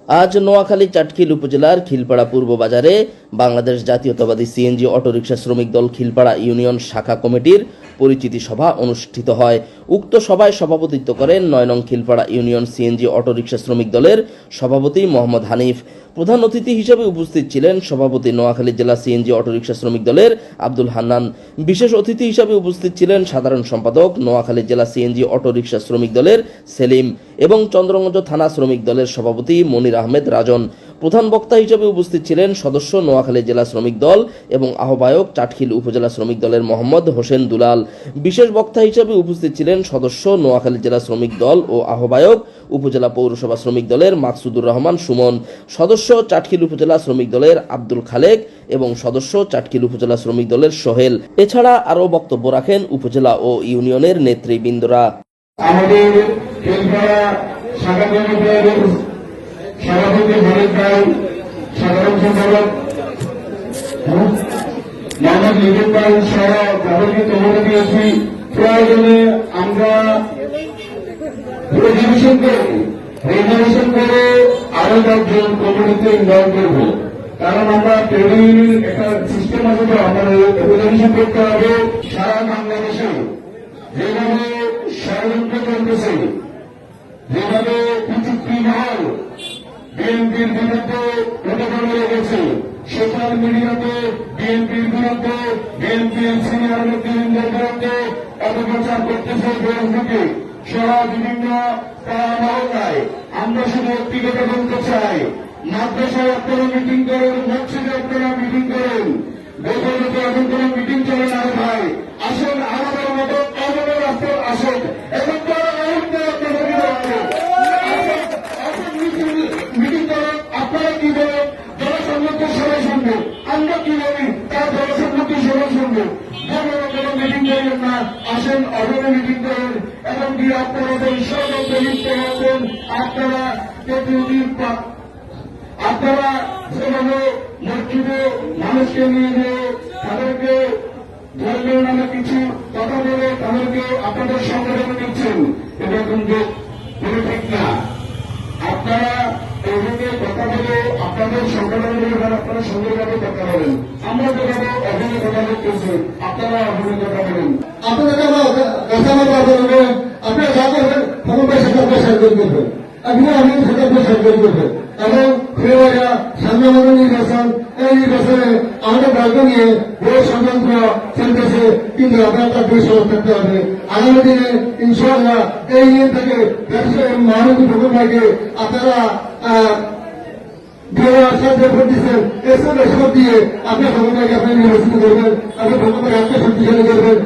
আজ নোয়াখালী চাটখিল উপজেলার খিলপাড়া পূর্ব বাজারে বাংলাদেশ জাতীয়তাবাদী সিএনজি অটোরিকশা শ্রমিক দল খিলপাড়া ইউনিয়ন শাখা কমিটির পরিচিতি সভা অনুষ্ঠিত হয়। উক্ত সভায় সভাপতিত্ব করেন ৯ নং খিলপাড়া ইউনিয়ন সিএনজি অটোরিকশা শ্রমিক দলের সভাপতি মোহাম্মদ হানিফ। প্রধান অতিথি হিসেবে উপস্থিত ছিলেন সভাপতি নোয়াখালী জেলা সিএনজি অটোরিকশা শ্রমিক দলের আব্দুল হান্নান। বিশেষ অতিথি হিসেবে উপস্থিত ছিলেন সাধারণ সম্পাদক নোয়াখালী জেলা সিএনজি অটোরিকশা শ্রমিক দলের সেলিম এবং চন্দ্রগঞ্জ থানা শ্রমিক দলের সভাপতি মনির আহমেদ রাজন। প্রধান বক্তা হিসেবে উপস্থিত ছিলেন সদস্য নোয়াখালী জেলা শ্রমিক দল এবং আহ্বায়ক চাটখিল উপজেলা শ্রমিক দলের মোহাম্মদ হোসেন দুলাল। বিশেষ বক্তা হিসেবে উপস্থিত ছিলেন সদস্য নোয়াখালী জেলা শ্রমিক দল ও আহ্বায়ক উপজেলা পৌরসভা শ্রমিক দলের মাকসুদুর রহমান সুমন, সদস্য চাটখিল উপজেলা শ্রমিক দলের আব্দুল খালেক এবং সদস্য চাটখিল উপজেলা শ্রমিক দলের সোহেল। এছাড়া আরও বক্তব্য রাখেন উপজেলা ও ইউনিয়নের নেতৃবৃন্দরা। আমাদের খিলপাড়া শাখা কমিটির সভাপতি খালেক ভাই, সাধারণ সম্পাদক মোহাম্মদ লিটন ভাই সহ তাদেরকে খবর দিয়েছি প্রয়োজনে আমরা রেজুলেশন করে আরো 10 জন কমিটিতে ইনভলভ করব। কারণ আমরা ট্রেড ইউনিয়ন একটা সিস্টেম আছে, তো আমাদের রেজুলেশন করতে হবে। সারা বাংলাদেশে যেভাবে ষড়যন্ত্র চলতেছে, যেভাবে কুচুক্তি মহল বিএনপির বিরুদ্ধে প্রতিবাদ লেগেছে, সোশ্যাল মিডিয়াতে বিএনপির বিরুদ্ধে, বিএনপির সিনিয়র নেতৃবৃন্দের বিরুদ্ধে অপপ্রচার করতেছে ফেসবুকে সহ বিভিন্ন মহল্লায়। আমরা শুধু একটি কথা বলতে চাই, মাদ্রাসায় আপনারা মিটিং করেন, মসজিদে আপনারা মিটিং করেন, গোপনীয়তে এখন কোন মিটিং চলে না ভাই। আসেন আমাদের মতো অবনের রাস্তায় আসেন, এখন তো মিটিং করেন। আপনারা কি বলেন? জনসম্মুখে সবাই শুনবে, আমরা কি বলি তার জনসম্মুখে সবাই শুনবে। কোনো মিটিং করেন না, আসেন অবনে মিটিং করেন। এবং কি আপনারা সর্বপ্রযুক্ত হচ্ছেন, আপনারা প্রতিনিধির আপনারা যেভাবে মসজিদে মানুষকে নিয়ে গিয়ে তাদেরকে ধর্মের নামে কিছু কথা বলে তাদেরকে আপনাদের সংগঠনে দিচ্ছেন, এটা কিন্তু কোনো ঠিক না। আপনারা এইভাবে কথা বলে আপনাদের সংগঠনে আপনারা সুন্দরভাবে কথা বলেন। আমরা যেভাবে অভিনয় কথা বলতেছি, আপনারা অভিনয় কথা বলেন। আপনাদেরকে আমরা কথা বলবো, আপনারা যা করবেন ক্ষমতায় সেটাকে সাহায্য করবেন, আপনি আমি সেটাকে সাহায্য করবেন। এবং সামনে আমাদের নির্বাচন, এই নির্বাচনে আমাদের রাজ্য নিয়ে বহু ষড়যন্ত্র চলতেছে, কিন্তু আপনার তার দুই সড়ক থাকতে হবে। আগামী দিনে ইনশাআল্লাহ এই নিয়ে থেকে মহানবী ভোট ভাইকে আপনারা ভোট দিচ্ছেন, এসব দিয়ে আপনার ক্ষমতাকে আপনি নির্বাচিত করবেন, আপনি ক্ষমতাকে আপনি শক্তিশালী করবেন।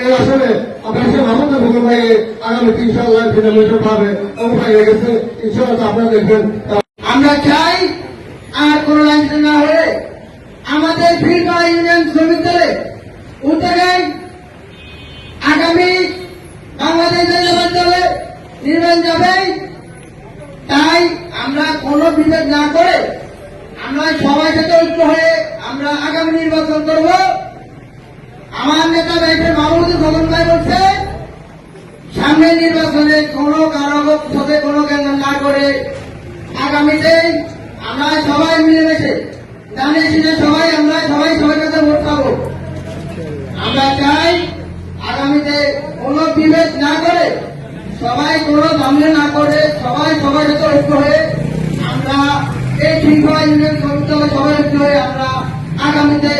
এই আসলে আপনার সে মহানবী ভোট ভাইকে আগামী ইনশাআল্লাহ ফিনামেশন পাবে অবশ্যই হয়ে গেছে। ইনশাআল্লাহ আপনারা দেখবেন। আমরা চাই আর কোন লাইন না হলে আমাদের খিলপাড়া ইউনিয়ন শ্রমিক দলে উদ্যোগে আগামী বাংলাদেশ জাতীয়তাবাদী দলে নির্বাচন যাবে। তাই আমরা কোনো বিভেদ না করে আমরা সবাই সাথে ঐক্য হয়ে আমরা আগামী নির্বাচন করব। আমার নেতা ব্যাংকের মাহমুদুর খোকন ভাই বলছে, সামনে নির্বাচনে কোনো কারো সাথে কোনো কেন্দ্র না করে আগামীতে আমরা সবাই মিলেমিশে জানিয়ে শুনে আমরা সবাই সবার কাছে ভোট পাবো। আমরা চাই আগামীতে কোনো বিভেদ না করে, সবাই কোনো ঝামেলা না করে, সবাই সবার সাথে ঐক্য হয়ে আমরা এই খিলপাড়া ইউনিয়ন শ্রমিক দলের সবাই ঐক্য হয়ে আমরা আগামীতে